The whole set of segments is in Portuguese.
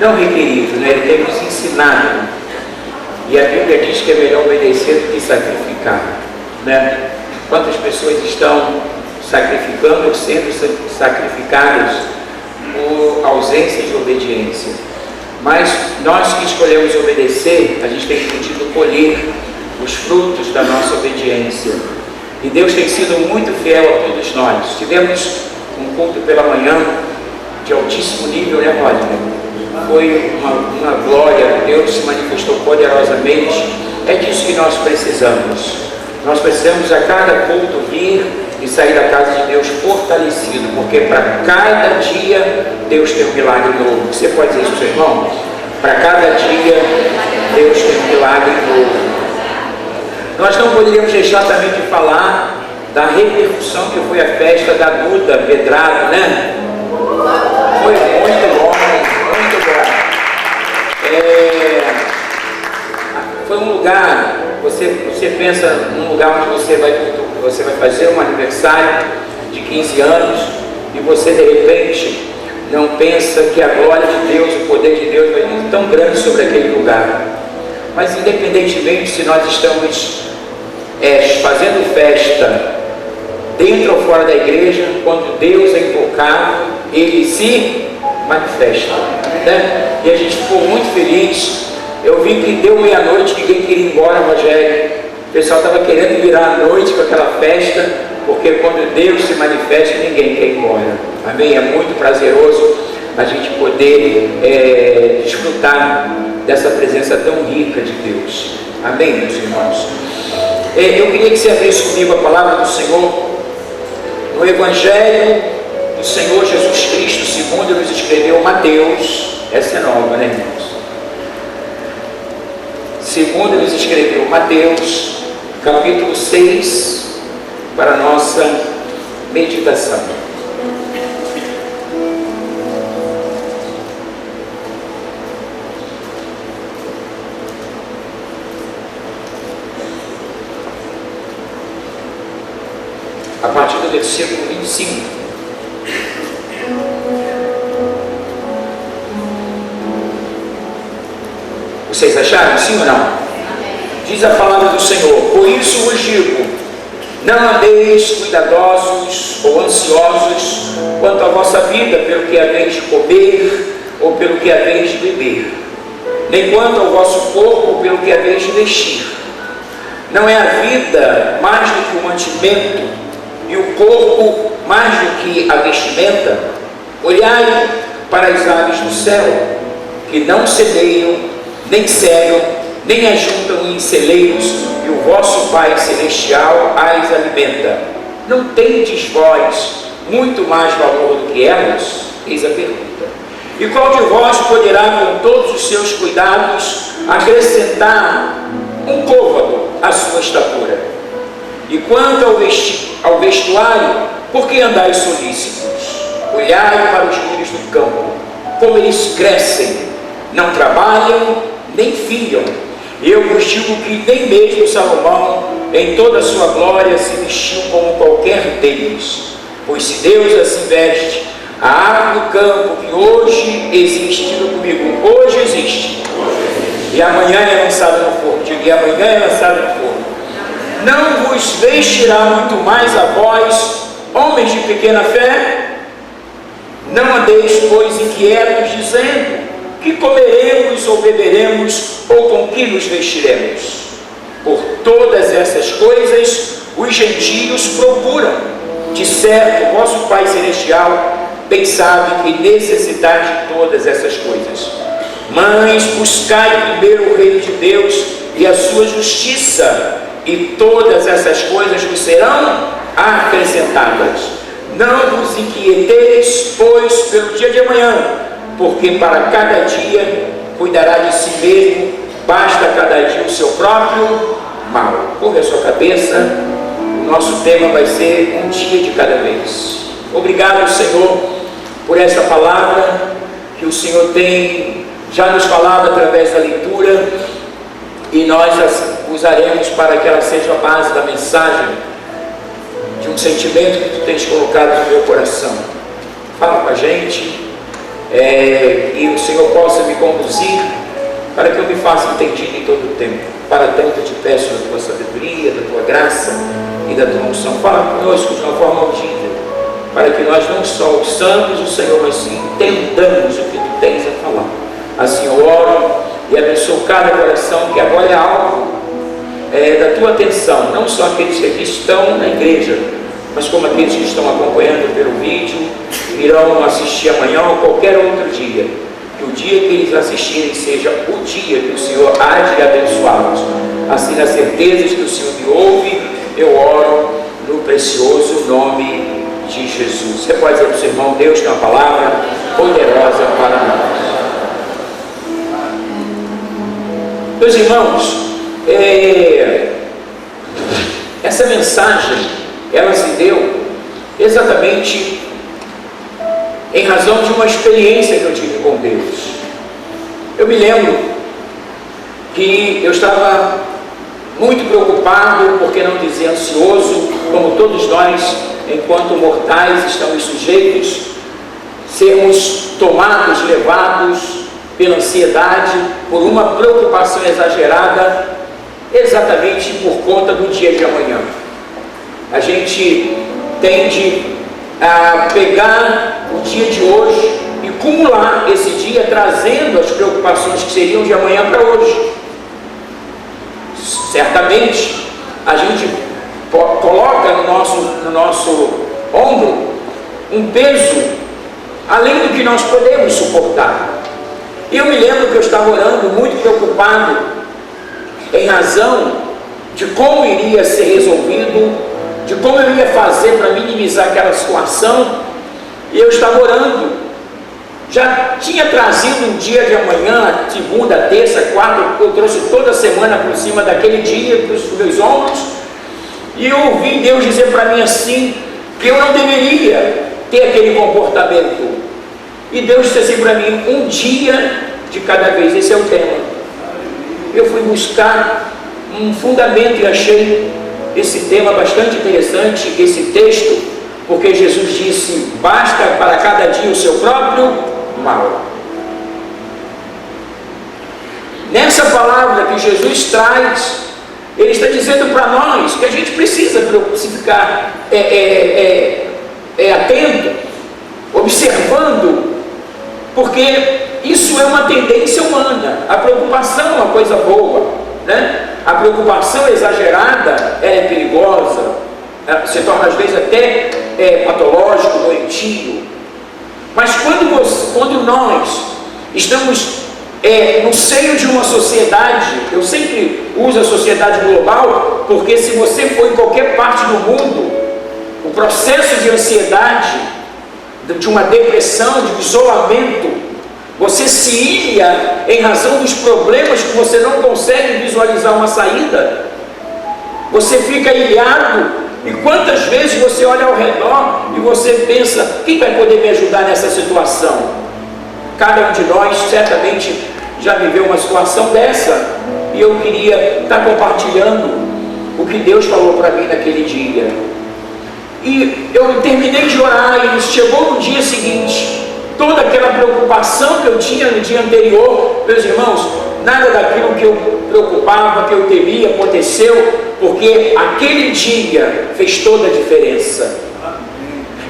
não requerido, né? Ele tem nos ensinado. E a Bíblia diz que é melhor obedecer do que sacrificar, né? Quantas pessoas estão sacrificando ou sendo sacrificadas por ausência de obediência? Mas nós que escolhemos obedecer, a gente tem podido colher os frutos da nossa obediência. E Deus tem sido muito fiel a todos nós. Tivemos um culto pela manhã de altíssimo nível, né, Rodney? Foi uma glória, Deus se manifestou poderosamente. É disso que nós precisamos. Nós precisamos a cada culto vir e sair da casa de Deus fortalecido, porque para cada dia Deus tem um milagre novo. Você pode dizer isso, seu irmão? Para cada dia Deus tem um milagre novo. Nós não poderíamos deixar também de falar da repercussão que foi a festa da Duda Medrado, né? Foi muito bom, muito bom. Foi um lugar, você pensa num lugar onde você vai fazer um aniversário de 15 anos e você de repente não pensa que a glória de Deus, o poder de Deus vai vir tão grande sobre aquele lugar. Mas independentemente se nós estamos fazendo festa dentro ou fora da igreja, quando Deus é invocado, Ele se manifesta, né? E a gente ficou muito feliz. Eu vi que deu meia-noite, ninguém queria ir embora, Rogério. O pessoal estava querendo virar a noite com aquela festa, porque quando Deus se manifesta, ninguém quer ir embora. Amém? É muito prazeroso a gente poder desfrutar dessa presença tão rica de Deus. Amém, meus irmãos? Eu queria que você abrisse comigo a palavra do Senhor no Evangelho do Senhor Jesus Cristo, segundo nos escreveu Mateus. Essa é nova, né, irmãos? Segundo nos escreveu Mateus, capítulo 6, para a nossa meditação. A partir do versículo 25. Vocês acharam? Sim ou não? Diz a palavra do Senhor: por isso vos digo, não andeis cuidadosos ou ansiosos quanto à vossa vida, pelo que haveis de comer ou pelo que haveis de beber, nem quanto ao vosso corpo, pelo que haveis de vestir. Não é a vida mais do que o mantimento, e o corpo mais do que a vestimenta? Olhai para as aves do céu, que não semeiam, nem cegam, nem ajuntam em celeiros, e o vosso Pai Celestial as alimenta. Não tendes vós muito mais valor do que elas? Eis a pergunta. E qual de vós poderá, com todos os seus cuidados, acrescentar um côvado à sua estatura? E quanto ao vestuário, por que andais solícitos? Olhai para os lírios do campo, como eles crescem, não trabalham, nem fiam. Eu vos digo que nem mesmo Salomão, em toda a sua glória, se vestiu como qualquer deles. Pois se Deus assim veste a árvore do campo, que hoje existe, diga comigo, hoje existe, e amanhã é lançada no forno, diga, e amanhã é lançada no forno, não vos vestirá muito mais a vós, homens de pequena fé? Não andeis, pois, inquietos, dizendo, que comeremos ou beberemos, ou com que nos vestiremos? Por todas essas coisas os gentios procuram. De certo, vosso Pai Celestial bem sabe que necessitais de todas essas coisas. Mas buscai primeiro o reino de Deus e a sua justiça, e todas essas coisas vos serão acrescentadas. Não vos inquieteis, pois, pelo dia de amanhã, porque para cada dia cuidará de si mesmo, basta cada dia o seu próprio mal. Curva a sua cabeça, o nosso tema vai ser um dia de cada vez. Obrigado, Senhor, por essa palavra que o Senhor tem já nos falado através da leitura, e nós usaremos para que ela seja a base da mensagem, de um sentimento que Tu tens colocado no meu coração. Fala com a gente, e o Senhor possa me conduzir para que eu me faça entendido em todo o tempo. Para tanto te peço da tua sabedoria, da tua graça e da tua unção. Fala conosco de uma forma audível, para que nós não só ouçamos o Senhor, mas sim entendamos o que tu tens a falar. Assim eu oro e abençoo cada coração que agora é alvo da tua atenção, não só aqueles que aqui estão na igreja, mas como aqueles que estão acompanhando pelo vídeo, irão assistir amanhã ou qualquer outro dia. Que o dia que eles assistirem seja o dia que o Senhor há de abençoá-los. Assim, na certeza de que o Senhor me ouve, eu oro no precioso nome de Jesus. Você pode dizer para o seu irmão: Deus tem uma palavra poderosa para nós. Meus irmãos, essa mensagem, ela se deu exatamente em razão de uma experiência que eu tive com Deus. Eu me lembro que eu estava muito preocupado, por que não dizer ansioso, como todos nós, enquanto mortais, estamos sujeitos a sermos tomados, levados pela ansiedade, por uma preocupação exagerada, exatamente por conta do dia de amanhã. A gente tende a pegar o dia de hoje e acumular esse dia, trazendo as preocupações que seriam de amanhã para hoje. Certamente a gente coloca no nosso ombro um peso além do que nós podemos suportar. E eu me lembro que eu estava orando muito preocupado em razão de como iria ser resolvido, de como eu ia fazer para minimizar aquela situação. E eu estava orando, já tinha trazido um dia de amanhã, segunda, terça, quarta, eu trouxe toda semana por cima daquele dia para os meus ombros, e eu ouvi Deus dizer para mim assim, que eu não deveria ter aquele comportamento. E Deus disse assim para mim: um dia de cada vez. Esse é o tema. Eu fui buscar um fundamento e achei esse tema bastante interessante, esse texto, porque Jesus disse: basta para cada dia o seu próprio mal. Nessa palavra que Jesus traz, Ele está dizendo para nós que a gente precisa se ficar atento, observando, porque isso é uma tendência humana. A preocupação é uma coisa boa, né? A preocupação exagerada é perigosa, se torna às vezes até patológico, doentio. Mas quando nós estamos no seio de uma sociedade, eu sempre uso a sociedade global, porque se você for em qualquer parte do mundo, o processo de ansiedade, de uma depressão, de isolamento, você se ilha em razão dos problemas que você não consegue visualizar uma saída. Você fica ilhado, e quantas vezes você olha ao redor e você pensa: quem vai poder me ajudar nessa situação? Cada um de nós certamente já viveu uma situação dessa, e eu queria estar compartilhando o que Deus falou para mim naquele dia. E eu terminei de orar e chegou no dia seguinte, toda aquela preocupação que eu tinha no dia anterior, meus irmãos, nada daquilo que eu preocupava, que eu temia aconteceu, porque aquele dia fez toda a diferença.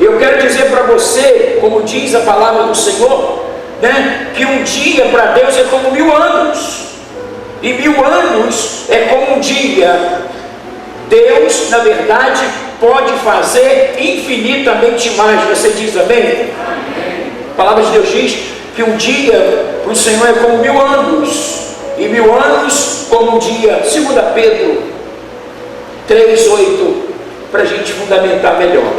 Eu quero dizer para você, como diz a palavra do Senhor, né, que um dia para Deus é como 1000 anos, e 1000 anos é como um dia. Deus, na verdade, pode fazer infinitamente mais. Você diz amém? A palavra de Deus diz que um dia para o Senhor é como 1000 anos, e 1000 anos como um dia. 2 Pedro 3:8, para a gente fundamentar melhor.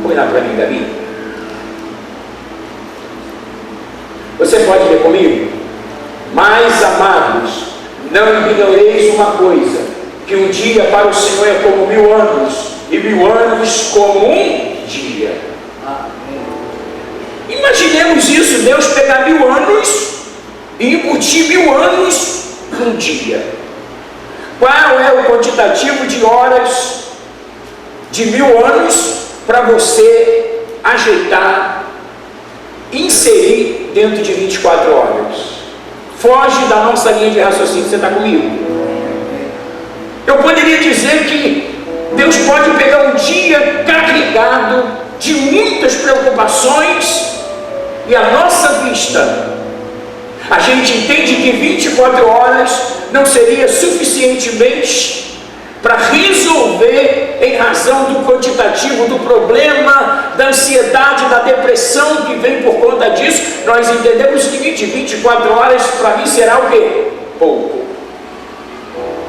Põe lá para mim, Davi. Você pode ler comigo? Mas, amados, não ignoreis uma coisa, que um dia para o Senhor é como 1000 anos, e 1000 anos como um dia. Imaginemos isso, Deus pegar 1000 anos e embutir 1000 anos num dia. Qual é o quantitativo de horas de 1000 anos para você ajeitar, inserir dentro de 24 horas. Foge da nossa linha de raciocínio. Você está comigo? Eu poderia dizer que Deus pode pegar um dia carregado de muitas preocupações e à nossa vista a gente entende que 24 horas não seria suficientemente para resolver, em razão do quantitativo do problema, da ansiedade, da depressão que vem por conta disso. Nós entendemos o seguinte: 24 horas para mim será o quê? Pouco.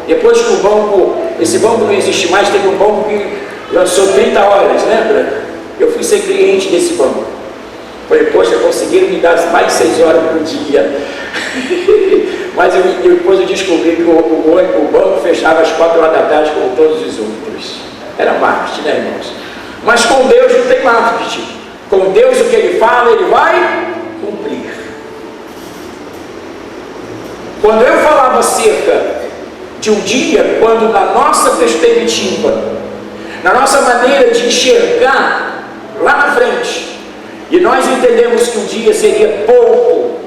Depois que esse banco não existe mais, teve um banco que lançou 30 horas, lembra? Eu fui ser cliente desse banco. Falei, poxa, conseguiram me dar mais 6 horas por dia. Mas depois eu descobri que o banco fechava às 4 horas da tarde, como todos os outros. Era marketing, né, irmãos? Mas com Deus não tem marketing. Com Deus, o que Ele fala, Ele vai cumprir. Quando eu falava acerca de um dia, quando na nossa perspectiva, na nossa maneira de enxergar lá na frente, e nós entendemos que um dia seria pouco,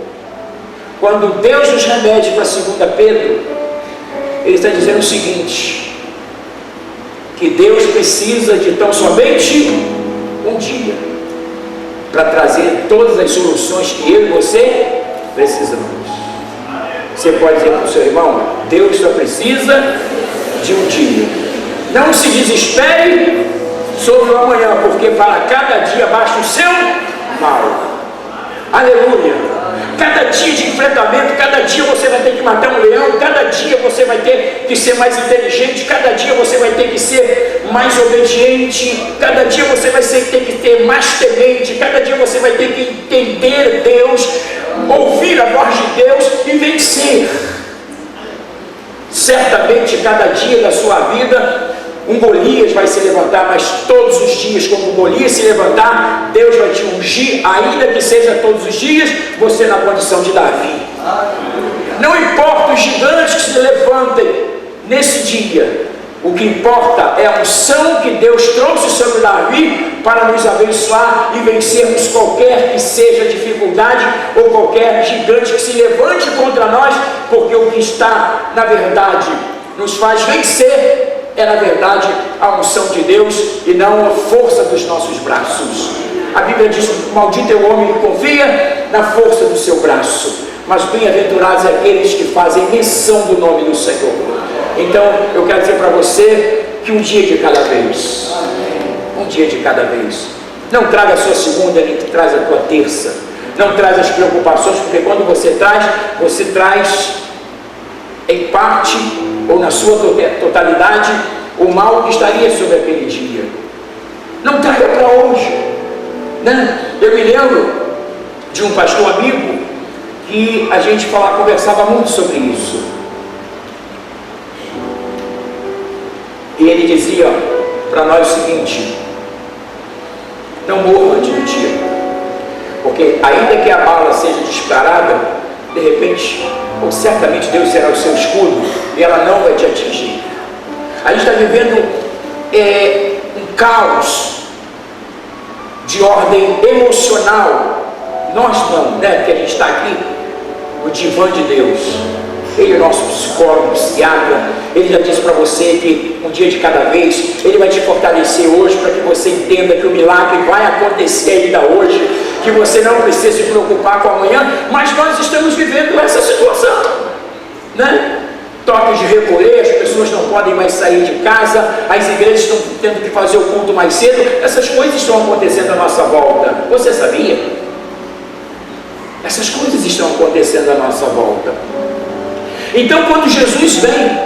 quando Deus nos remete para 2 Pedro, Ele está dizendo o seguinte: que Deus precisa de tão somente um dia para trazer todas as soluções que eu e você precisamos. Você pode dizer para o seu irmão: Deus só precisa de um dia. Não se desespere sobre o amanhã, porque para cada dia basta o seu mal. Aleluia. Cada dia de enfrentamento, cada dia você vai ter que matar um leão, cada dia você vai ter que ser mais inteligente, cada dia você vai ter que ser mais obediente, cada dia você vai ter que ter mais temente, cada dia você vai ter que entender Deus, ouvir a voz de Deus e vencer. Certamente cada dia da sua vida um Golias vai se levantar, mas todos os dias, quando o Golias se levantar, Deus vai te ungir, ainda que seja todos os dias, você na condição de Davi. Não importa os gigantes que se levantem nesse dia, o que importa é a unção que Deus trouxe sobre Davi para nos abençoar e vencermos qualquer que seja dificuldade ou qualquer gigante que se levante contra nós, porque o que está, na verdade, nos faz vencer é, na verdade, a unção de Deus e não a força dos nossos braços. A Bíblia diz: maldito é o homem que confia na força do seu braço, mas bem-aventurados aqueles que fazem menção do nome do Senhor. Então, eu quero dizer para você que um dia de cada vez, um dia de cada vez. Não traga a sua segunda, nem traz a tua terça. Não traz as preocupações, porque quando você traz em parte ou na sua totalidade o mal que estaria sobre aquele dia. Não traga para hoje, né? Eu me lembro de um pastor amigo que a gente conversava muito sobre isso, e ele dizia para nós o seguinte: não morra antes do dia, porque ainda que a bala seja disparada, de repente, ou certamente Deus será o seu escudo e ela não vai te atingir. A gente está vivendo um caos de ordem emocional. Nós não, né? Porque a gente está aqui no divã de Deus. Ele é nosso psicólogo, psiquiatra. Ele já disse para você que um dia de cada vez Ele vai te fortalecer hoje, para que você entenda que o milagre vai acontecer ainda hoje, que você não precisa se preocupar com amanhã. Mas nós estamos vivendo essa situação, né? Toques de recolher, as pessoas não podem mais sair de casa, as igrejas estão tendo que fazer o culto mais cedo. Essas coisas estão acontecendo à nossa volta. Você sabia? Essas coisas estão acontecendo à nossa volta. Então, quando Jesus vem,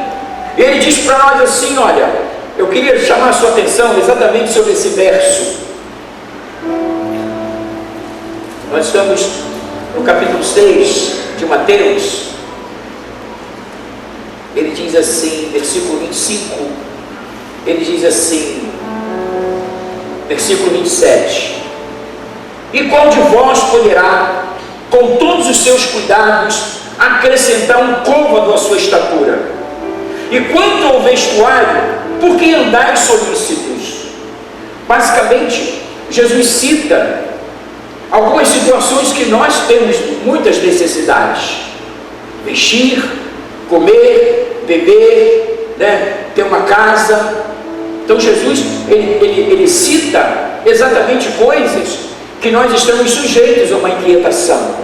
Ele diz para nós assim: olha, eu queria chamar a sua atenção exatamente sobre esse verso. Nós estamos no capítulo 6 de Mateus. Ele diz assim, versículo 25, ele diz assim, versículo 27: e qual de vós poderá, com todos os seus cuidados, acrescentar um côvado à sua estatura? E quanto ao vestuário, por que andais solícitos? Basicamente, Jesus cita algumas situações que nós temos muitas necessidades: vestir, comer, beber, ter uma casa. Então Jesus ele cita exatamente coisas que nós estamos sujeitos a uma inquietação,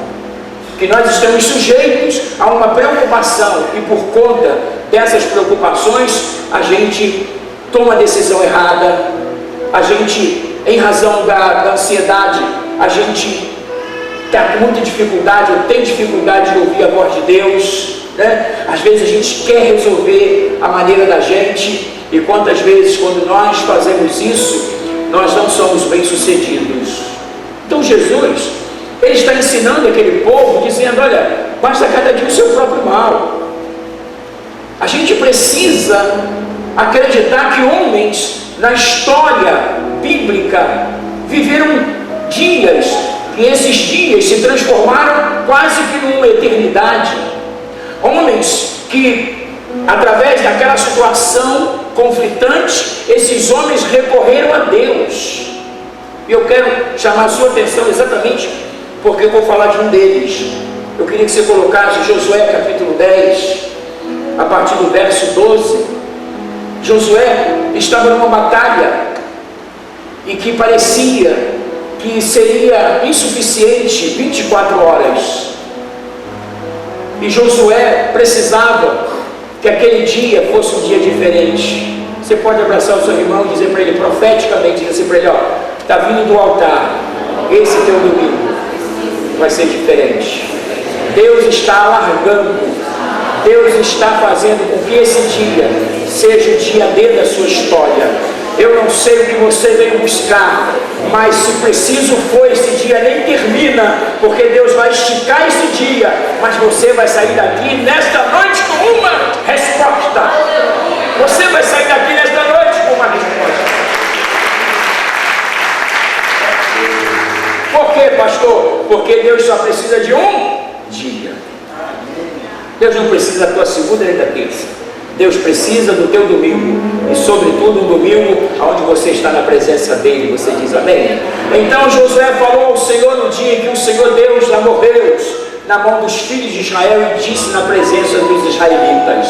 que nós estamos sujeitos a uma preocupação, e por conta dessas preocupações a gente toma a decisão errada, a gente, em razão da ansiedade, a gente está com muita dificuldade, ou tem dificuldade de ouvir a voz de Deus, Às vezes a gente quer resolver a maneira da gente, e quantas vezes quando nós fazemos isso, nós não somos bem-sucedidos. Então Jesus, ele está ensinando aquele povo, dizendo: olha, basta cada dia o seu próprio mal. A gente precisa acreditar que homens na história bíblica viveram dias, e esses dias se transformaram quase que numa eternidade. Homens que, através daquela situação conflitante, esses homens recorreram a Deus. E eu quero chamar a sua atenção exatamente porque eu vou falar de um deles. Eu queria que você colocasse Josué capítulo 10, a partir do verso 12. Josué estava numa batalha e que parecia que seria insuficiente 24 horas. E Josué precisava que aquele dia fosse um dia diferente. Você pode abraçar o seu irmão e dizer para ele profeticamente, dizer assim para ele: ó, está vindo do altar, esse teu domingo vai ser diferente. Deus está alargando, Deus está fazendo com que esse dia seja o dia D da sua história. Eu não sei o que você veio buscar, mas se preciso for, esse dia nem termina, porque Deus vai esticar esse dia, mas você vai sair daqui nesta noite com uma resposta. Você vai sair daqui nesta noite com uma resposta. Por quê, pastor? Porque Deus só precisa de um dia. Deus não precisa da tua segunda nem da terça. Deus precisa do teu domingo, e sobretudo um domingo onde você está na presença dele. Você diz amém? Então Josué falou ao Senhor no dia em que o Senhor Deus largou Deus na mão dos filhos de Israel, e disse na presença dos israelitas: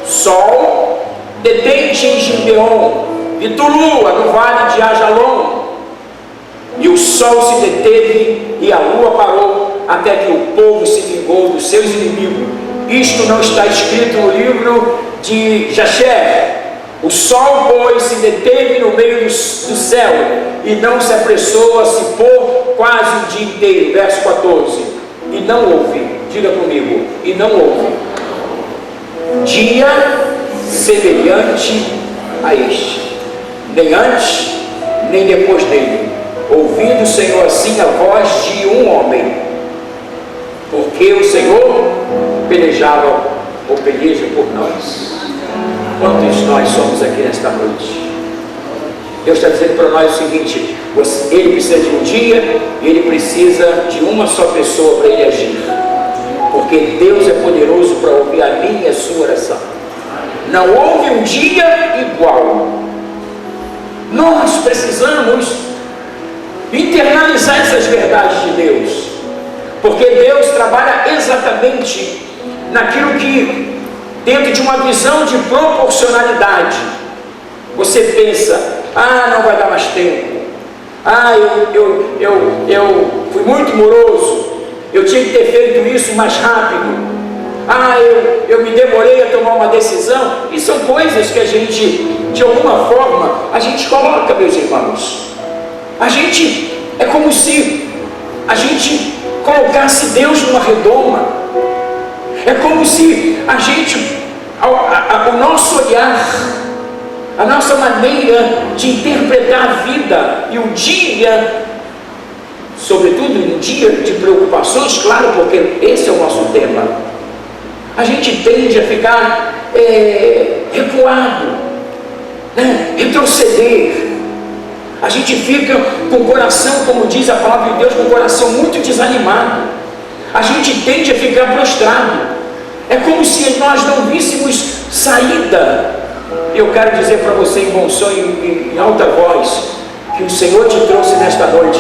Sol, detente em Gibeon, e tu, lua, no vale de Ajalon. E o sol se deteve e a lua parou, até que o povo se vingou dos seus inimigos. Isto não está escrito no livro de Jasher. O sol, pois, se deteve no meio do céu, e não se apressou a se pôr quase o dia inteiro. Verso 14. E não houve, diga comigo, e não houve dia semelhante a este, nem antes, nem depois dele, ouvindo o Senhor assim a voz de um homem, porque o Senhor pelejava ou peleja por nós. Quantos nós somos aqui nesta noite? Deus está dizendo para nós o seguinte: ele precisa de um dia, e ele precisa de uma só pessoa para ele agir, porque Deus é poderoso para ouvir a minha e a sua oração. Não houve um dia igual. Nós precisamos internalizar essas verdades de Deus, porque Deus trabalha exatamente naquilo que, dentro de uma visão de proporcionalidade, você pensa: não vai dar mais tempo, eu fui muito moroso, eu tinha que ter feito isso mais rápido, eu me demorei a tomar uma decisão. E são coisas que a gente, de alguma forma, a gente coloca, meus irmãos. É como se a gente colocasse Deus numa redoma. É como se a gente, o nosso olhar, a nossa maneira de interpretar a vida e o dia, sobretudo um dia de preocupações, claro, porque esse é o nosso tema, a gente tende a ficar recuado, retroceder. A gente fica com o coração, como diz a palavra de Deus, com o coração muito desanimado. A gente tende a ficar prostrado. É como se nós não víssemos saída. Eu quero dizer para você em bom som, em alta voz, que o Senhor te trouxe nesta noite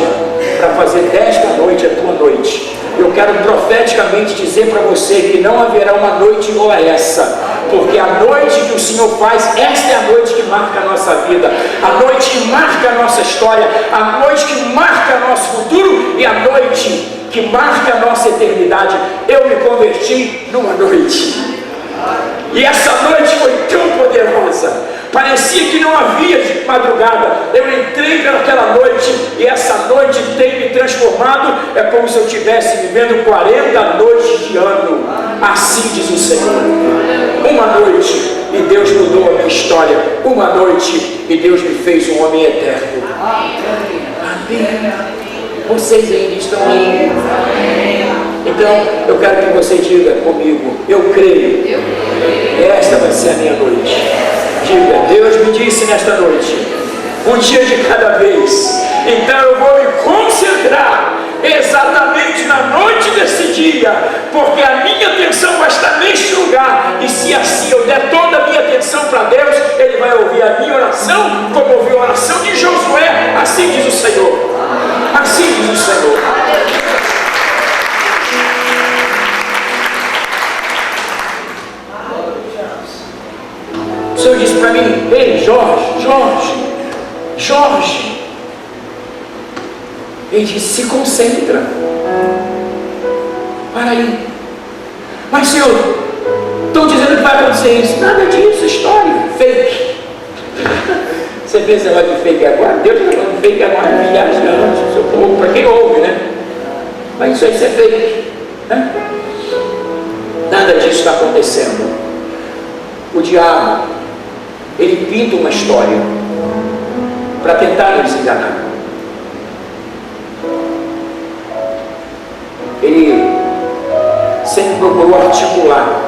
para fazer desta noite a tua noite. Eu quero profeticamente dizer para você que não haverá uma noite igual a essa, porque a noite que o Senhor faz, esta é a noite que marca a nossa vida, a noite que marca a nossa história, a noite que marca nosso futuro e a noite que marca a nossa eternidade. Eu me converti numa noite, e essa noite foi tão poderosa, parecia que não havia de madrugada. Eu entrei pelaquela noite, e essa noite tem me transformado. É como se eu estivesse vivendo 40 noites de ano. Assim diz o Senhor. Uma noite e Deus mudou a minha história. Uma noite e Deus me fez um homem eterno. Amém. Vocês ainda estão aí? Então eu quero que você diga comigo: eu creio. Esta vai ser a minha noite. Diga: Deus me disse nesta noite, um dia de cada vez. Então eu vou me concentrar exatamente na noite desse dia, porque a minha atenção vai estar neste lugar. E se assim eu der toda a minha atenção para Deus, Ele vai ouvir a minha oração, como ouviu a oração de Josué. Assim diz o Senhor. Assim diz o Senhor. O Senhor disse para mim: ei, Jorge. Ele disse: se concentra. Para aí. Mas, Senhor, estão dizendo que vai acontecer isso. Nada disso, história, fake. Você pensa agora de fake agora? Deus está falando de fake agora há milhares de anos. Seu povo, para quem ouve, né? Mas isso aí é fake, né? Nada disso está acontecendo. O diabo, ele pinta uma história para tentar nos enganar. Ele sempre procurou articular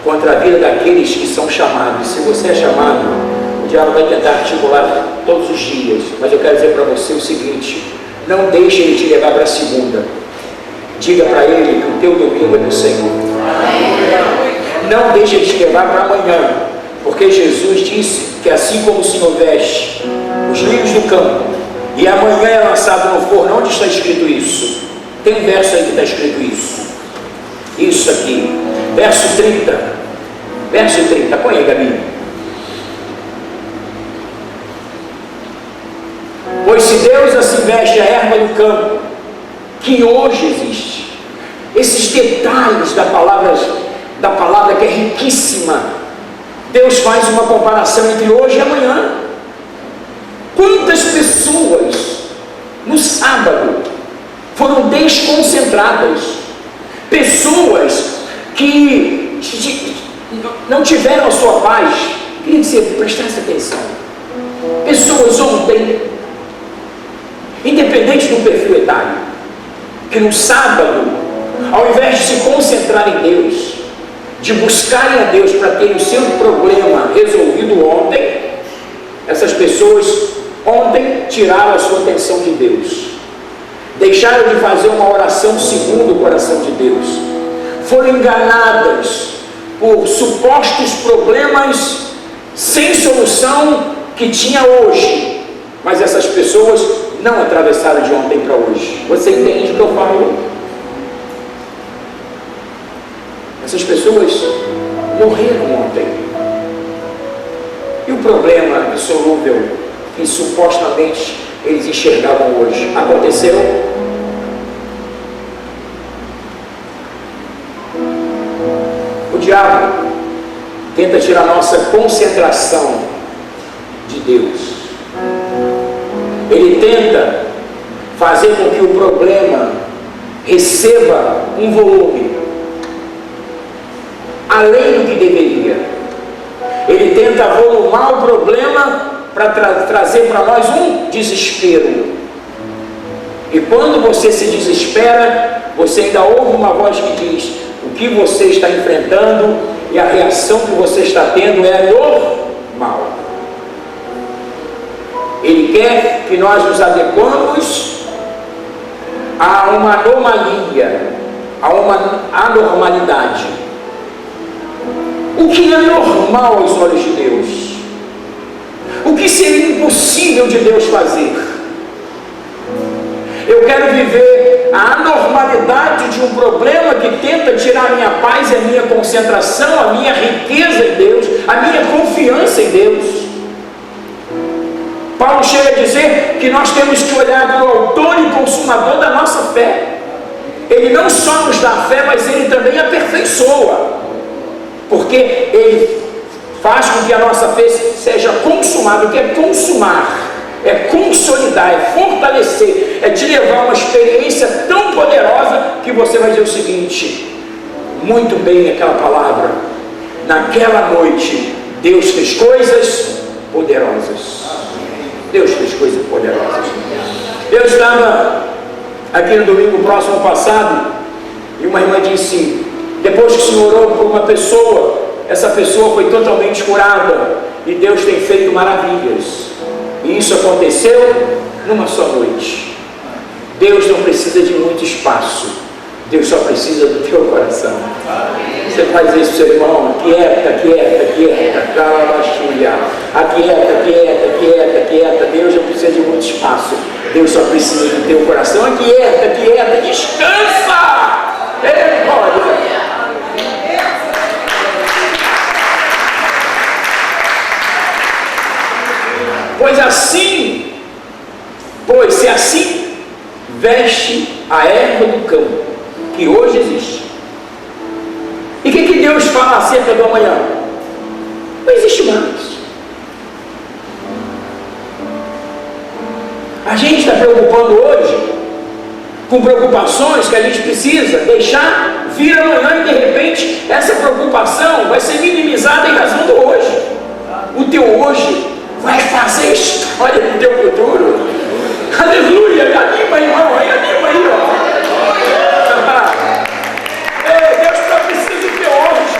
contra a vida daqueles que são chamados. Se você é chamado, o diabo vai tentar articular todos os dias. Mas eu quero dizer para você o seguinte: não deixe ele te levar para a segunda. Diga para ele que o teu domingo é do Senhor. Não deixe ele te levar para amanhã, porque Jesus disse que assim como o Senhor veste os lírios do campo e amanhã é lançado no forno. Onde está escrito isso? Tem um verso aí que está escrito isso. Isso aqui, verso 30. Verso 30, põe aí, Gabi. Pois se Deus assim veste a erva do campo, que hoje existe, esses detalhes da palavra que é riquíssima, Deus faz uma comparação entre hoje e amanhã. Quantas pessoas no sábado foram desconcentradas, pessoas que não tiveram a sua paz? Queria que você prestasse atenção. Pessoas ontem, independente do perfil etário, que no sábado, ao invés de se concentrar em Deus, de buscarem a Deus para ter o seu problema resolvido ontem, essas pessoas ontem tiraram a sua atenção de Deus, deixaram de fazer uma oração segundo o coração de Deus, foram enganadas por supostos problemas sem solução que tinha hoje. Mas essas pessoas não atravessaram de ontem para hoje. Você entende o que eu falo? Essas pessoas morreram ontem. E o problema insolúvel que supostamente eles enxergavam hoje aconteceu? O diabo tenta tirar nossa concentração de Deus. Ele tenta fazer com que o problema receba um volume além do que deveria. Ele tenta volumar o problema para trazer para nós um desespero. E quando você se desespera, você ainda ouve uma voz que diz: o que você está enfrentando e a reação que você está tendo é normal. Ele quer que nós nos adequemos a uma anomalia, a uma anormalidade. O que é normal aos olhos de Deus? O que que seria impossível de Deus fazer? Eu quero viver a anormalidade de um problema que tenta tirar a minha paz, a minha concentração, a minha riqueza em Deus, a minha confiança em Deus. Paulo chega a dizer que nós temos que olhar para o autor e consumador da nossa fé. Ele não só nos dá fé, mas ele também aperfeiçoa, porque ele faz com que a nossa fé seja consumada. O que é consumar? É consolidar, é fortalecer, é te levar a uma experiência tão poderosa que você vai dizer o seguinte: muito bem, aquela palavra, naquela noite Deus fez coisas poderosas. Deus fez coisas poderosas. Eu estava aqui no domingo próximo passado e uma irmã disse: depois que o Senhor orou por uma pessoa, essa pessoa foi totalmente curada e Deus tem feito maravilhas. E isso aconteceu numa só noite. Deus não precisa de muito espaço, Deus só precisa do teu coração. Você faz isso para o seu irmão: quieta, quieta, quieta, calabachulha, aquieta, quieta, quieta, quieta. Deus não precisa de muito espaço, Deus só precisa do teu coração. Aquieta, quieta, descansa. Glória. Pois se assim veste a erva do campo, que hoje existe. E o que Deus fala acerca do amanhã? Não existe mais. A gente está preocupando hoje com preocupações que a gente precisa deixar vir amanhã, e de repente essa preocupação vai ser minimizada em razão do hoje. O teu hoje vai fazer história do teu futuro. Aleluia! Anima, irmão, aí anima aí, ó. Deus está precisando de teu hoje.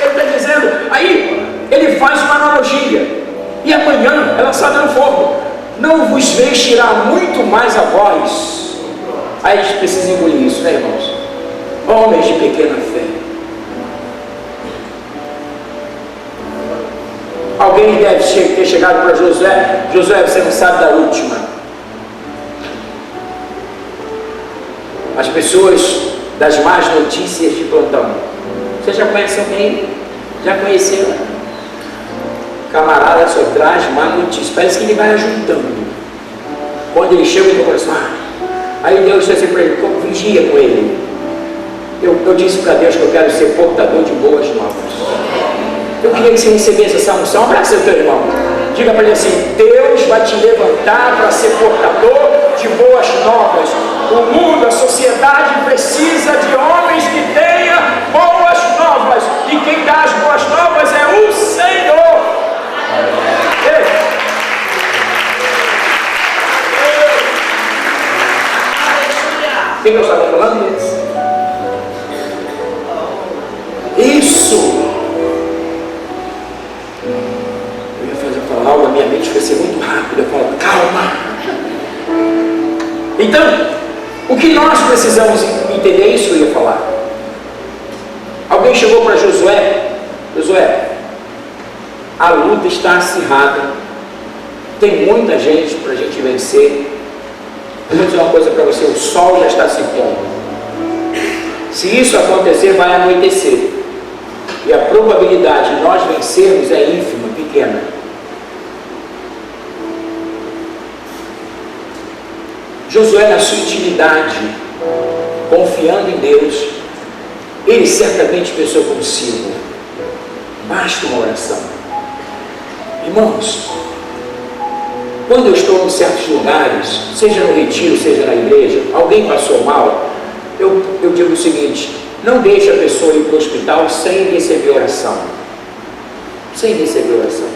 Ele está dizendo, aí ele faz uma analogia. E amanhã ela está dando fogo. Não vos vestirá muito mais a vós. Aí a gente precisa engolir isso, né, irmãos? Homens de pequena fé. Alguém deve ter chegado para Josué: Josué, você não sabe da última. As pessoas das más notícias de plantão. Você já conhece alguém? Já conheceu? Camarada só traz má notícia. Parece que ele vai ajuntando. Quando ele chega, ele começa: aí Deus disse para ele: vigia com ele. Eu disse para Deus que eu quero ser portador de boas novas. Eu queria que você recebesse essa unção. Abraça o teu irmão. Diga para ele assim: Deus vai te levantar para ser portador de boas novas. O mundo, a sociedade precisa de homens que tenham boas novas. E quem dá as boas novas é o Senhor. Quem eu estava falando? Isso. A minha mente vai ser muito rápida. Eu falo: calma. Então, o que nós precisamos entender, isso que eu ia falar. Alguém chegou para Josué: Josué, a luta está acirrada, tem muita gente para a gente vencer. Eu vou dizer uma coisa para você: o sol já está se pondo. Se isso acontecer, vai anoitecer, e a probabilidade de nós vencermos é ínfima, pequena. Josué, na sua intimidade, confiando em Deus, ele certamente pensou consigo: basta uma oração. Irmãos, quando eu estou em certos lugares, seja no retiro, seja na igreja, alguém passou mal, eu digo o seguinte: não deixe a pessoa ir para o hospital sem receber oração. Sem receber oração.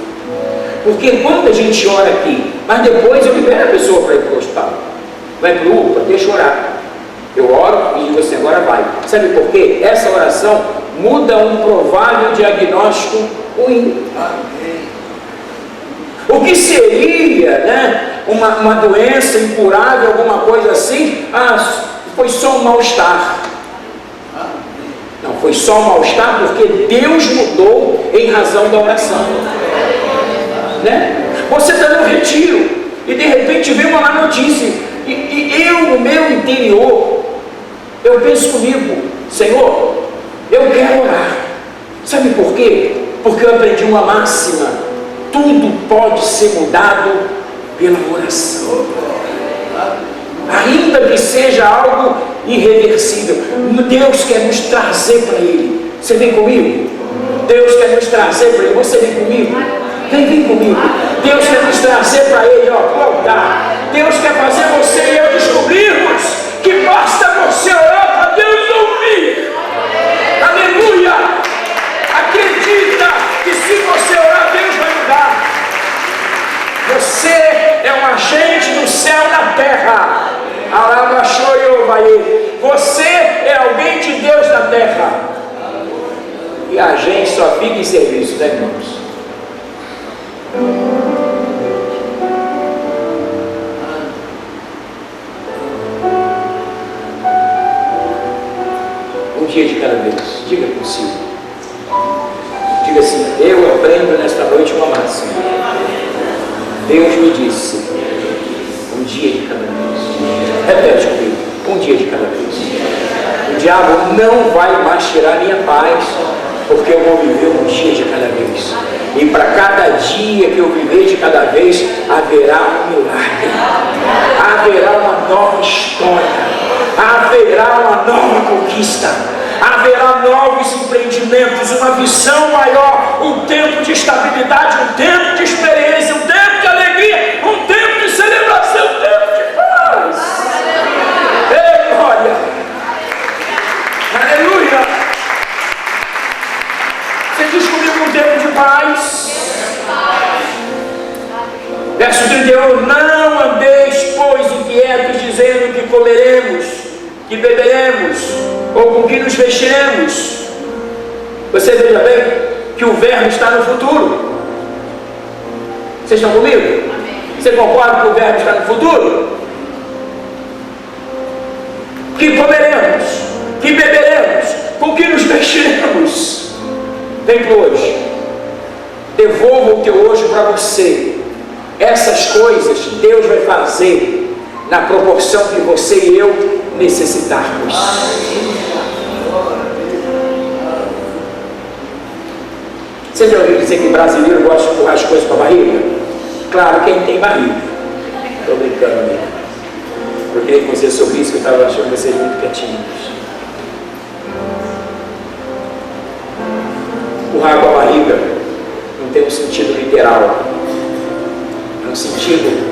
Porque quando a gente ora aqui, mas depois eu libero a pessoa para ir para o hospital. Vai para o UPA, deixa eu orar. Eu oro e você agora vai. Sabe por quê? Essa oração muda um provável diagnóstico ruim. O que seria, né, uma doença incurável, alguma coisa assim? Foi só um mal-estar. Não, foi só um mal-estar porque Deus mudou em razão da oração. né? Você está no retiro e de repente vem uma má notícia. E eu, no meu interior, eu penso comigo: Senhor, eu quero orar. Sabe por quê? Porque eu aprendi uma máxima: tudo pode ser mudado pela oração, ainda que seja algo irreversível. Deus quer nos trazer para Ele. Você vem comigo? Deus quer nos trazer para Ele. Você vem comigo? Vem comigo. Deus quer nos trazer para Ele, ó, para o altar. Deus quer fazer você e eu descobrirmos que basta você orar para Deus ouvir. Aleluia! Acredita que se você orar, Deus vai mudar. Você é um agente do céu na terra. Você é alguém de Deus na terra. E a gente só fica em serviço, né, irmãos? Um dia de cada vez. Diga consigo. Diga assim: eu aprendo nesta noite uma máxima. Deus me disse: um dia de cada vez. Repete comigo: um dia de cada vez. O diabo não vai mais tirar minha paz, porque eu vou viver um dia de cada vez. E para cada dia que eu viver de cada vez, haverá um milagre, haverá uma nova história, haverá uma nova conquista, haverá novos empreendimentos, uma visão maior, um tempo de estabilidade, um tempo de experiência, um tempo de alegria, um tempo de celebração, um tempo de paz. Ei, glória! Aleluia! Você diz comigo: um tempo de paz. Verso 31: não andeis, pois, inquietos, dizendo que comeremos, que beberemos, ou com que nos vestiremos. Você veja bem que o verbo está no futuro. Vocês estão comigo? Você concorda que o verbo está no futuro? Que comeremos, que beberemos, com que nos vestiremos. Vem para hoje. Devolva o teu hoje para você. Essas coisas Deus vai fazer na proporção que você e eu necessitarmos. Você já ouviu dizer que brasileiro gosta de empurrar as coisas para a barriga? Claro, quem tem barriga. Estou brincando, amigo. Eu queria com você sobre isso, que eu estava achando vocês muito quietinhos. Empurrar com a barriga não tem um sentido literal, é um sentido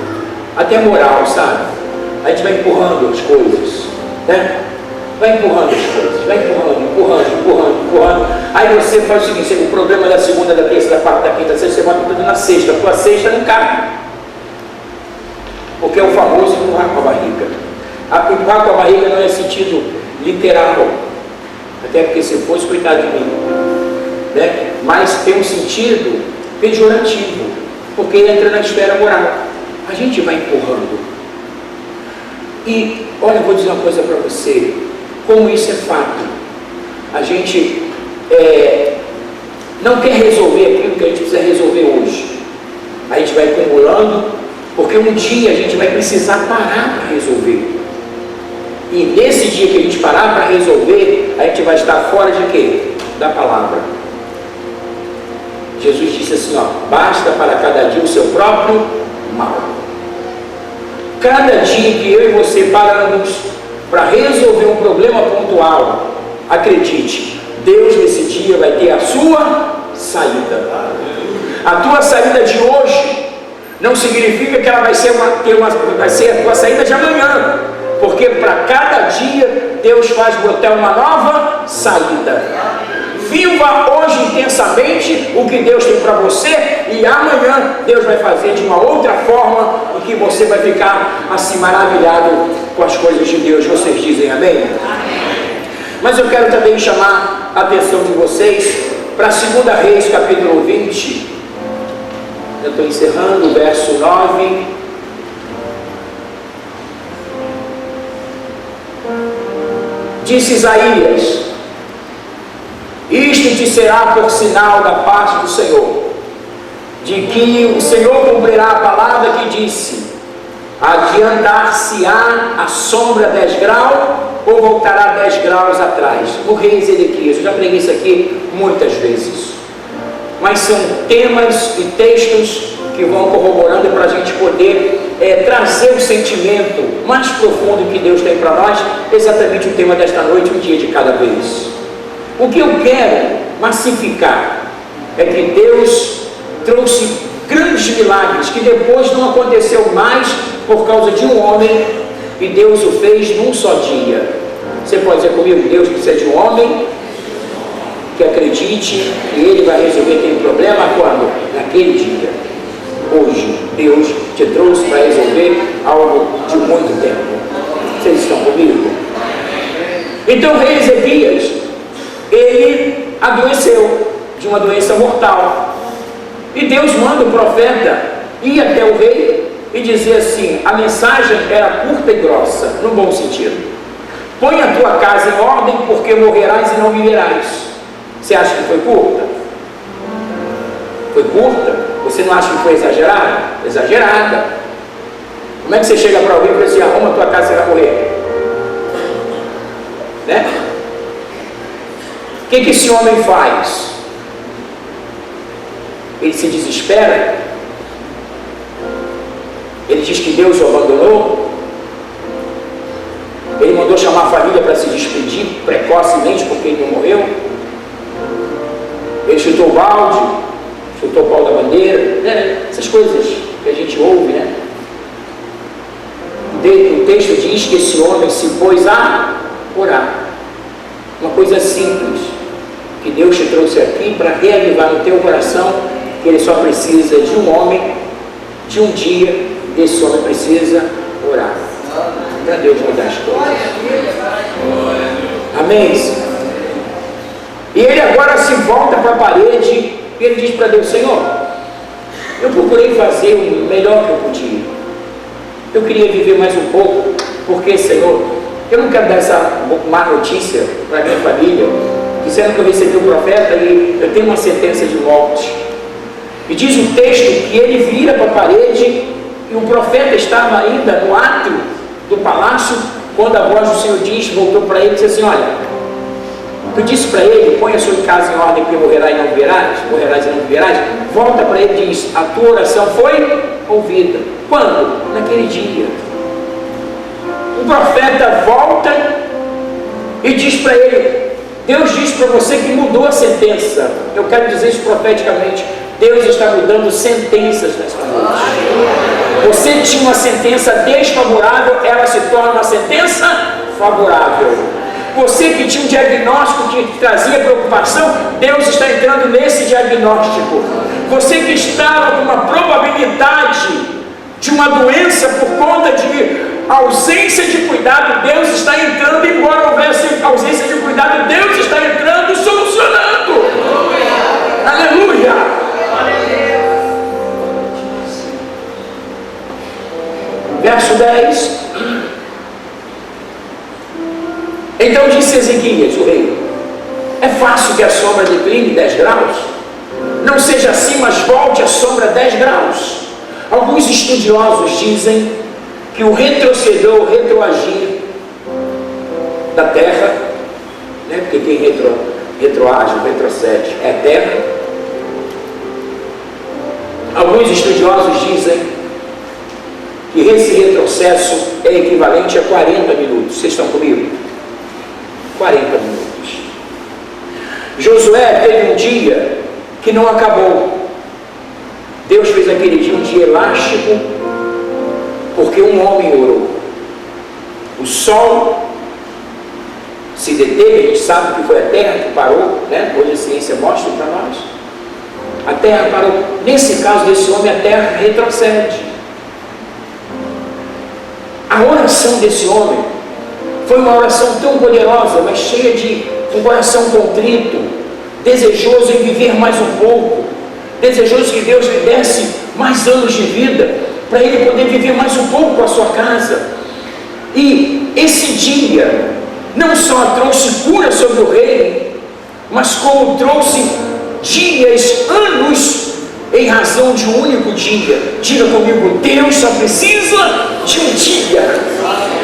até moral, sabe? A gente vai empurrando as coisas, né? Vai empurrando as coisas, vai empurrando. Aí você faz o seguinte: o problema da segunda, da terça, da quarta, da quinta, da sexta, você bota tudo na sexta. A tua sexta não cabe, porque é o famoso empurrar com a barriga. Empurrar com a barriga não é sentido literal, até porque se fosse, coitado de mim, né? Mas tem um sentido pejorativo, porque entra na esfera moral. A gente vai empurrando. E olha, eu vou dizer uma coisa para você, como isso é fato. A gente não quer resolver aquilo que a gente precisa resolver hoje. A gente vai acumulando, porque um dia a gente vai precisar parar para resolver. E nesse dia que a gente parar para resolver, a gente vai estar fora de quê? Da palavra. Jesus disse assim, ó: basta para cada dia o seu próprio mal. Cada dia que eu e você paramos para resolver um problema pontual, acredite, Deus nesse dia vai ter a sua saída. A tua saída de hoje não significa que ela vai ser a tua saída de amanhã, porque para cada dia Deus faz botar uma nova saída. Viva hoje intensamente o que Deus tem para você, e amanhã Deus vai fazer de uma outra forma, e que você vai ficar assim maravilhado com as coisas de Deus. Vocês dizem amém? Amém. Mas eu quero também chamar a atenção de vocês para 2 Reis capítulo 20. Eu estou encerrando o verso 9. Disse Isaías: isto te será por sinal da parte do Senhor. de que o Senhor cumprirá a palavra que disse: adiantar-se-á a sombra 10 graus ou voltará 10 graus atrás? O rei Ezequias. Eu já preguei isso aqui muitas vezes, mas são temas e textos que vão corroborando para a gente poder trazer o sentimento mais profundo que Deus tem para nós. Exatamente o tema desta noite: um dia de cada vez. O que eu quero massificar é que Deus trouxe grandes milagres que depois não aconteceu mais por causa de um homem, e Deus o fez num só dia. Você pode dizer comigo: Deus precisa de um homem que acredite que ele vai resolver aquele problema quando? Naquele dia. Hoje Deus te trouxe para resolver algo de muito tempo. Vocês estão comigo? Então o rei Ezequias, ele adoeceu de uma doença mortal, e Deus manda o profeta ir até o rei e dizer assim: a mensagem era curta e grossa, no bom sentido: põe a tua casa em ordem, porque morrerás e não viverás. Você acha que foi curta? Foi curta? Você não acha que foi exagerada? Exagerada. Como é que você chega para alguém e fala assim: arruma a tua casa, você vai morrer? Né? O que esse homem faz? Ele se desespera? Ele diz que Deus o abandonou? Ele mandou chamar a família para se despedir precocemente porque ele não morreu? Ele chutou o balde, chutou o pau da bandeira, né? Essas coisas que a gente ouve, né? O texto diz que esse homem se pôs a orar. Uma coisa simples que Deus te trouxe aqui para reavivar no teu coração, que ele só precisa de um homem, de um dia. Esse homem precisa orar para Deus mudar as coisas. Amém? E ele agora se volta para a parede e ele diz para Deus: Senhor, eu procurei fazer o melhor que eu podia. Eu queria viver mais um pouco, porque, Senhor, eu não quero dar essa má notícia para a minha família, dizendo que eu recebi um profeta e eu tenho uma sentença de morte. E diz o texto que ele vira para a parede e o profeta estava ainda no átrio do palácio, quando a voz do Senhor voltou para ele e disse assim: olha, tu disse para ele: põe a sua casa em ordem, porque morrerás e não viverás. Volta para ele e diz: a tua oração foi ouvida. Quando? Naquele dia. O profeta volta e diz para ele: Deus diz para você que mudou a sentença. Eu quero dizer isso profeticamente: Deus está mudando sentenças nesta noite. Você tinha uma sentença desfavorável, ela se torna uma sentença favorável. Você que tinha um diagnóstico que trazia preocupação, Deus está entrando nesse diagnóstico. Você que estava com uma probabilidade de uma doença por conta de ausência de cuidado, Deus está entrando. Embora houvesse ausência de cuidado, Deus está entrando e solucionando. Aleluia! Verso 10. Então disse Ezequias, o rei: é fácil que a sombra decline 10 graus? Não seja assim, mas volte a sombra 10 graus. Alguns estudiosos dizem que o retroceder ou retroagir da terra, né, porque quem retroage, retrocede é a terra. Alguns estudiosos dizem que esse retrocesso é equivalente a 40 minutos. Vocês estão comigo? 40 minutos. Josué teve um dia que não acabou. Deus fez aquele dia um dia elástico, porque um homem orou. O sol se deteve, a gente sabe que foi a terra que parou, né? Hoje a ciência mostra para nós. A terra parou. Nesse caso desse homem, a terra retrocede. A oração desse homem foi uma oração tão poderosa, mas cheia de um coração contrito, desejoso em viver mais um pouco, desejoso que Deus lhe desse mais anos de vida, para ele poder viver mais um pouco com a sua casa. E esse dia não só trouxe cura sobre o rei, mas como trouxe dias, anos em razão de um único dia. Diga comigo, Deus só precisa de um dia.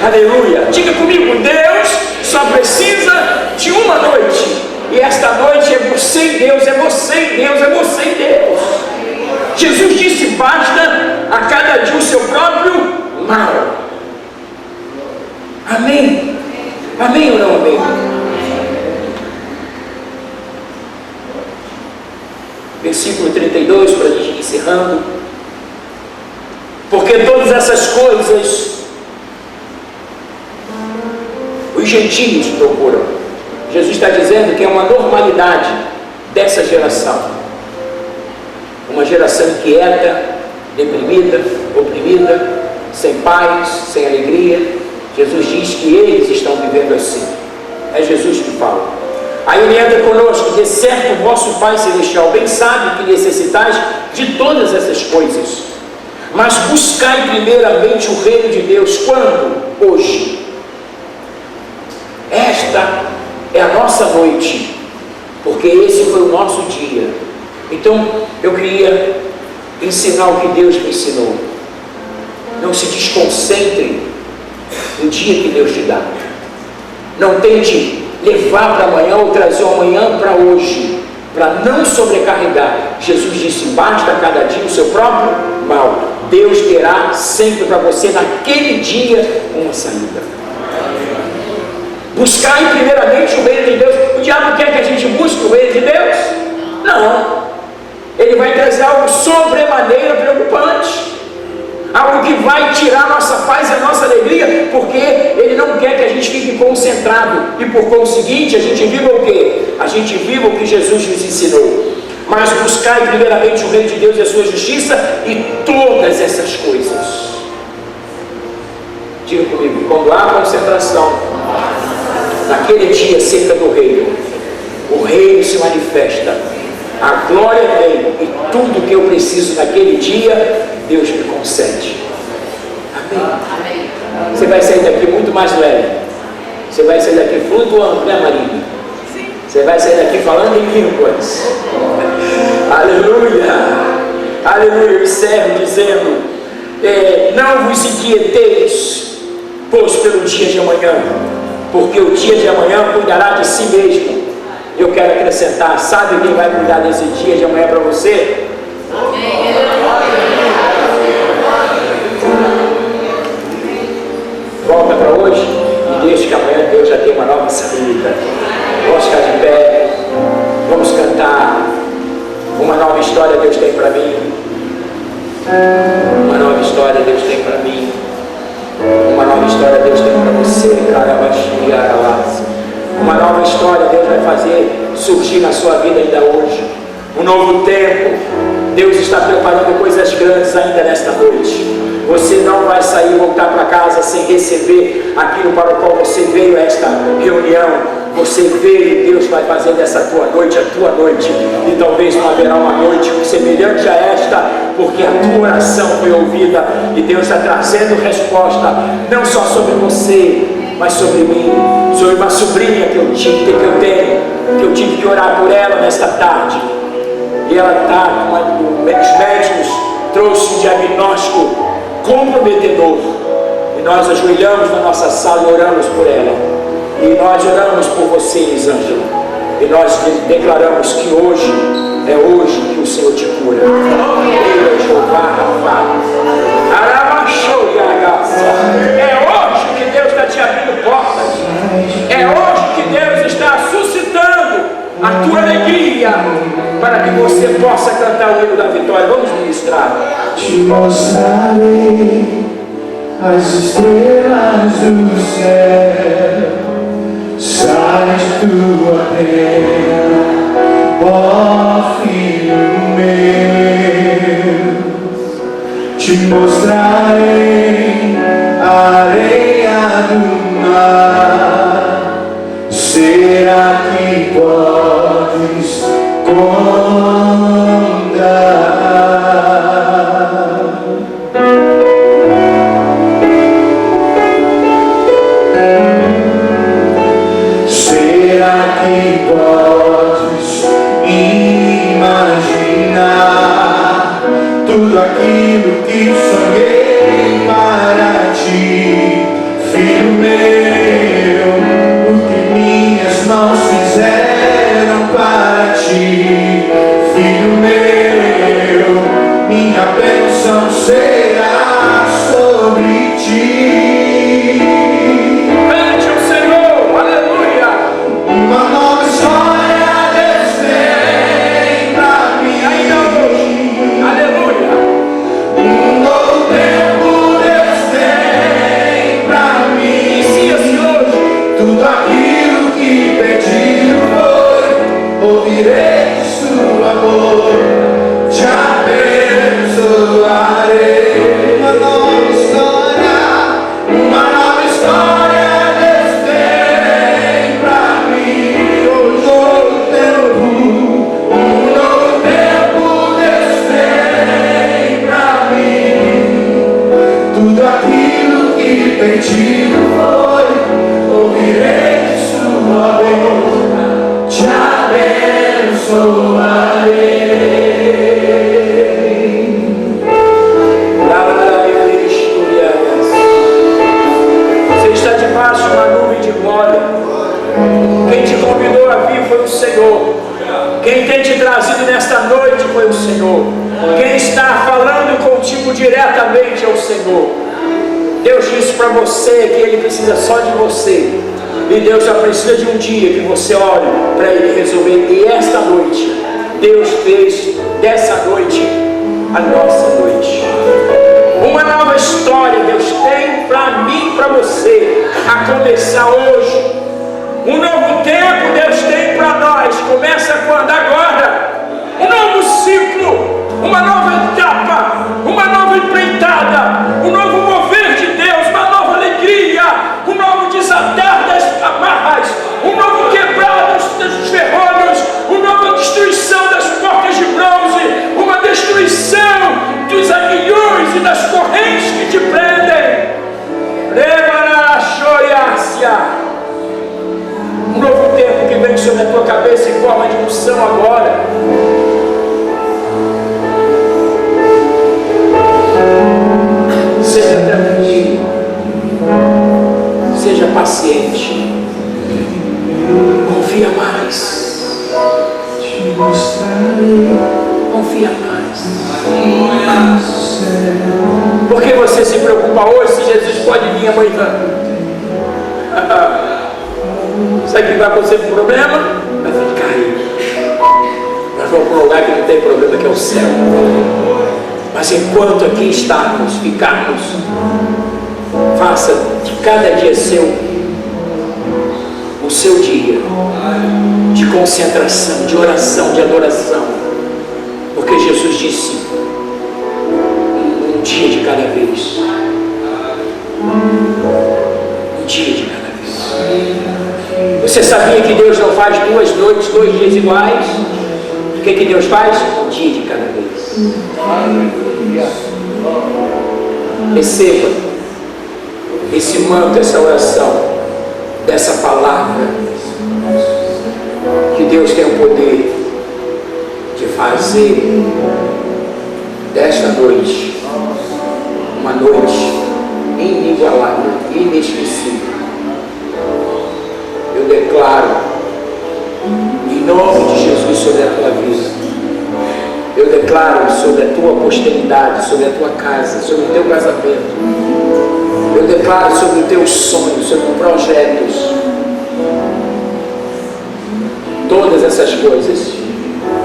Aleluia. Diga comigo, Deus só precisa de uma noite. E esta noite é você e Deus, é você e Deus, é você e Deus. Jesus disse, basta a cada dia o seu próprio mal. Amém? Amém ou não amém? Versículo 32, para a gente ir encerrando. Porque todas essas coisas os gentios procuram. Jesus está dizendo que é uma normalidade dessa geração. Uma geração inquieta, deprimida, oprimida, sem paz, sem alegria. Jesus diz que eles estão vivendo assim. É Jesus que fala. Aí ele entra conosco, de certo o vosso Pai Celestial bem sabe que necessitais de todas essas coisas. Mas buscai primeiramente o reino de Deus. Quando? Hoje. Esta é a nossa noite, porque esse foi o nosso dia. Então eu queria ensinar o que Deus me ensinou. Não se desconcentre no dia que Deus te dá. Não tente levar para amanhã ou trazer o amanhã para hoje, para não sobrecarregar. Jesus disse, basta cada dia o seu próprio mal. Deus terá sempre para você naquele dia uma saída. Buscar primeiramente o reino de Deus. O diabo quer que a gente busque o reino de Deus? Não. Ele vai trazer algo sobremaneira preocupante, algo que vai tirar a nossa paz e a nossa alegria, porque ele não quer que a gente fique concentrado, e por conseguinte a gente viva o quê? A gente viva o que Jesus nos ensinou. Mas buscai primeiramente o reino de Deus e a sua justiça, e todas essas coisas. Diga comigo, quando há concentração naquele dia acerca do reino, o reino se manifesta, a glória vem, e tudo que eu preciso naquele dia, Deus me concede. Amém? Você vai sair daqui muito mais leve. Você vai sair daqui flutuando, né, Marinha? Você vai sair daqui falando em línguas. Aleluia! Aleluia! Eu encerro dizendo, não vos inquieteis, pois pelo dia de amanhã, porque o dia de amanhã cuidará de si mesmo. Eu quero acrescentar, sabe quem vai cuidar desse dia de amanhã para você? Volta para hoje e deixa que amanhã Deus já tem uma nova saída. Vamos ficar de pé, vamos cantar. Uma nova história Deus tem para mim. Uma nova história Deus tem para mim. Uma nova história Deus tem para você. Uma nova história Deus vai fazer surgir na sua vida ainda hoje. Um novo tempo. Deus está preparando coisas grandes ainda nesta noite. Você não vai sair e voltar para casa sem receber aquilo para o qual você veio a esta reunião. Você veio e Deus vai fazer dessa tua noite a tua noite. E talvez não haverá uma noite semelhante a esta, porque a tua oração foi ouvida. E Deus está trazendo resposta, não só sobre você, mas sobre mim, sobre uma sobrinha que eu tive que orar por ela nesta tarde. E ela está, os médicos trouxeram um diagnóstico comprometedor. E nós ajoelhamos na nossa sala e oramos por ela. E nós oramos por você, Elisângela. E nós declaramos que hoje é hoje que o Senhor te cura. Ele é Jeová Rafa. É hoje que Deus está te abrindo portas. É hoje que Deus está suscitando a tua alegria, para que você possa cantar o hino da vitória. Vamos ministrar. Te mostrarei as estrelas do céu, sai de tua terra, ó filho meu. Te mostrarei a areia do mar, será que podes contar? Senhor. Quem tem te trazido nesta noite foi o Senhor. Quem está falando contigo diretamente é o Senhor. Deus disse para você que Ele precisa só de você. E Deus só precisa de um dia que você ore para Ele resolver. E esta noite, Deus fez dessa noite a nossa noite. Uma nova história Deus tem para mim e para você, a começar hoje. Um novo tempo Deus tem para nós. Começa quando? Agora. Um novo ciclo, uma nova etapa, uma nova empreitada, um novo mover de Deus, uma nova alegria, um novo desatar das amarras, um novo quebrar dos ferrolhos, uma nova destruição das portas de bronze, uma destruição dos aguilhões e das correntes que te prendem. Um novo tempo que vem sobre a tua cabeça em forma de unção agora. Seja tranquilo, seja paciente, confia mais, confia mais. Por que você se preocupa hoje se Jesus pode vir amanhã? Sabe o que vai acontecer com o problema? Vai ficar aí. Nós vamos para um lugar que não tem problema, que é o céu. Mas enquanto aqui ficarmos, faça de cada dia o seu dia de concentração, de oração, de adoração. Porque Jesus disse, um dia de cada vez. Um dia de cada vez. Você sabia que Deus não faz 2 noites, 2 dias iguais? O que Deus faz? Um dia de cada vez. Receba esse manto, essa oração, dessa palavra, que Deus tem o poder de fazer desta noite uma noite inigualável, inesquecível. Eu declaro, em nome de Jesus, sobre a tua vida. Eu declaro sobre a tua posteridade, sobre a tua casa, sobre o teu casamento. Eu declaro sobre os teus sonhos, sobre os projetos. Todas essas coisas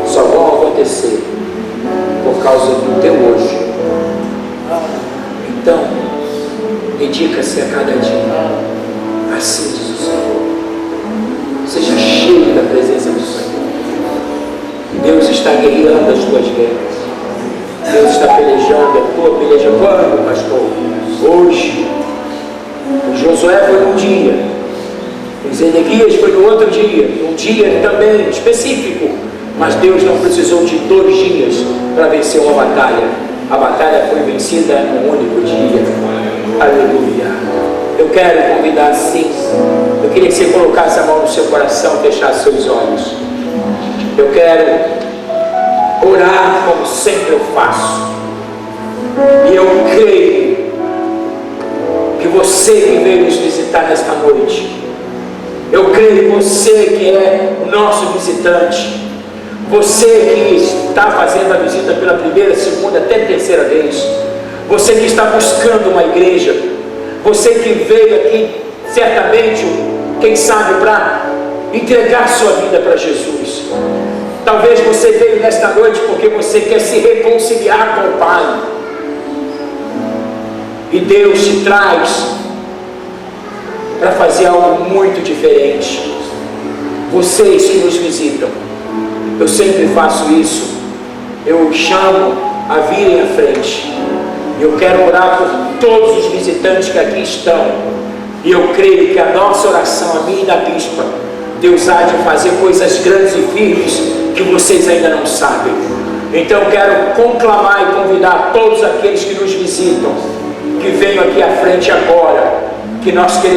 só vão acontecer por causa do teu hoje. Então, dedica-se a cada dia. Assim diz o Senhor. Seja cheio da presença do Senhor. Deus está guerreando as tuas guerras. Deus está pelejando a tua peleja. Quando, pastor? Hoje. O Josué foi num dia. O Zedequias foi no outro dia. Um dia também específico. Mas Deus não precisou de 2 dias para vencer uma batalha. A batalha foi vencida num único dia. Aleluia. Eu quero convidar assim. Eu queria que você colocasse a mão no seu coração, fechasse seus olhos. Eu quero orar como sempre eu faço. E eu creio que você que veio nos visitar nesta noite, eu creio que você que é o nosso visitante, você que está fazendo a visita pela primeira, segunda, até terceira vez, você que está buscando uma igreja, você que veio aqui certamente, quem sabe, para entregar sua vida para Jesus. Talvez você veio nesta noite porque você quer se reconciliar com o Pai. E Deus te traz para fazer algo muito diferente. Vocês que nos visitam, eu sempre faço isso. Eu chamo a virem à frente. Eu quero orar por todos os visitantes que aqui estão. E eu creio que a nossa oração, a minha e da bispa, Deus há de fazer coisas grandes e firmes que vocês ainda não sabem. Então eu quero conclamar e convidar todos aqueles que nos visitam, que venham aqui à frente agora, que nós queremos